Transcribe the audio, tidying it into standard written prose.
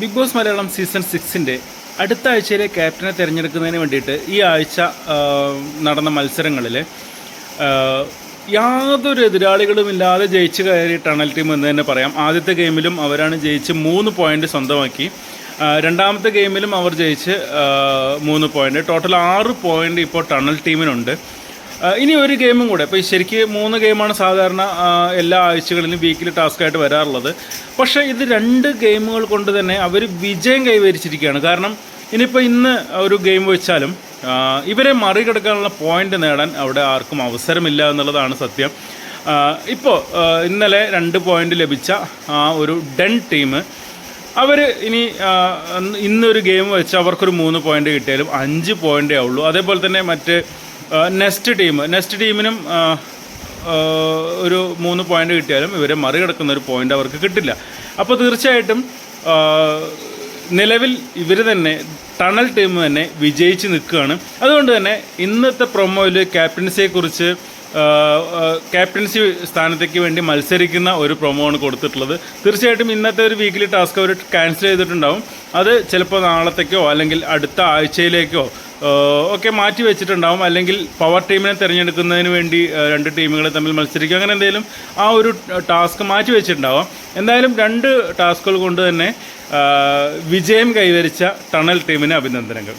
Big boss Malayalam season 6-ൻ്റെ അടുത്ത ആഴ്ചയിലെ ക്യാപ്റ്റനെ തിരഞ്ഞെടുക്കുന്നതിന് വേണ്ടിയിട്ട് ഈ ആഴ്ച നടന്ന മത്സരങ്ങളിൽ യാതൊരു എതിരാളികളുമില്ലാതെ ജയിച്ച് കയറിയ ടണൽ ടീം എന്ന് തന്നെ പറയാം. ആദ്യത്തെ ഗെയിമിലും അവരാണ് ജയിച്ച് 3 പോയിൻ്റ് സ്വന്തമാക്കി. രണ്ടാമത്തെ ഗെയിമിലും അവർ ജയിച്ച് 3 പോയിൻ്റ്. ടോട്ടൽ 6 പോയിൻ്റ് ഇപ്പോൾ ടണൽ ടീമിനുണ്ട്. ഇനി ഒരു ഗെയിമും കൂടെ. ഇപ്പോൾ ശരിക്കും 3 ഗെയിമാണ് സാധാരണ എല്ലാ ആഴ്ചകളിലും വീക്കിലി ടാസ്ക്കായിട്ട് വരാറുള്ളത്. പക്ഷേ ഇത് 2 ഗെയിമുകൾ കൊണ്ട് തന്നെ അവർ വിജയം കൈവരിച്ചിരിക്കുകയാണ്. കാരണം ഇനിയിപ്പോൾ ഇന്ന് ഒരു ഗെയിം വെച്ചാലും ഇവരെ മറികടക്കാനുള്ള പോയിൻ്റ് നേടാൻ അവിടെ ആർക്കും അവസരമില്ല എന്നുള്ളതാണ് സത്യം. ഇപ്പോൾ ഇന്നലെ 2 പോയിൻ്റ് ലഭിച്ച ഒരു ഡെൻ ടീം അവർ ഇന്നൊരു ഗെയിം വെച്ച് അവർക്കൊരു 3 പോയിൻ്റ് കിട്ടിയാലും 5 പോയിൻ്റേ ആവുള്ളൂ. അതേപോലെ തന്നെ മറ്റ് നെക്സ്റ്റ് ടീമിനും ഒരു 3 പോയിൻ്റ് കിട്ടിയാലും ഇവരെ മറികടക്കുന്ന ഒരു പോയിൻ്റ് അവർക്ക് കിട്ടില്ല. അപ്പോൾ തീർച്ചയായിട്ടും നിലവിൽ ഇവർ തന്നെ ടണൽ ടീം തന്നെ വിജയിച്ച് നിൽക്കുകയാണ്. അതുകൊണ്ട് തന്നെ ഇന്നത്തെ പ്രൊമോയിൽ ക്യാപ്റ്റൻസിയെക്കുറിച്ച് ക്യാപ്റ്റൻസി സ്ഥാനത്തേക്ക് വേണ്ടി മത്സരിക്കുന്ന ഒരു പ്രൊമോ ആണ് കൊടുത്തിട്ടുള്ളത്. തീർച്ചയായിട്ടും ഇന്നത്തെ ഒരു വീക്കിലി ടാസ്ക് അവർ ക്യാൻസൽ ചെയ്തിട്ടുണ്ടാവും. അത് ചിലപ്പോൾ നാളത്തേക്കോ അല്ലെങ്കിൽ അടുത്ത ആഴ്ചയിലേക്കോ ഒക്കെ മാറ്റി വെച്ചിട്ടുണ്ടാവും. അല്ലെങ്കിൽ പവർ ടീമിനെ തിരഞ്ഞെടുക്കുന്നതിന് വേണ്ടി 2 ടീമുകളെ തമ്മിൽ മത്സരിക്കുക, അങ്ങനെ എന്തെങ്കിലും ആ ഒരു ടാസ്ക് മാറ്റി വെച്ചിട്ടുണ്ടാവാം. എന്തായാലും 2 ടാസ്കുകൾ കൊണ്ട് തന്നെ വിജയം കൈവരിച്ച ടണൽ ടീമിന് അഭിനന്ദനങ്ങൾ.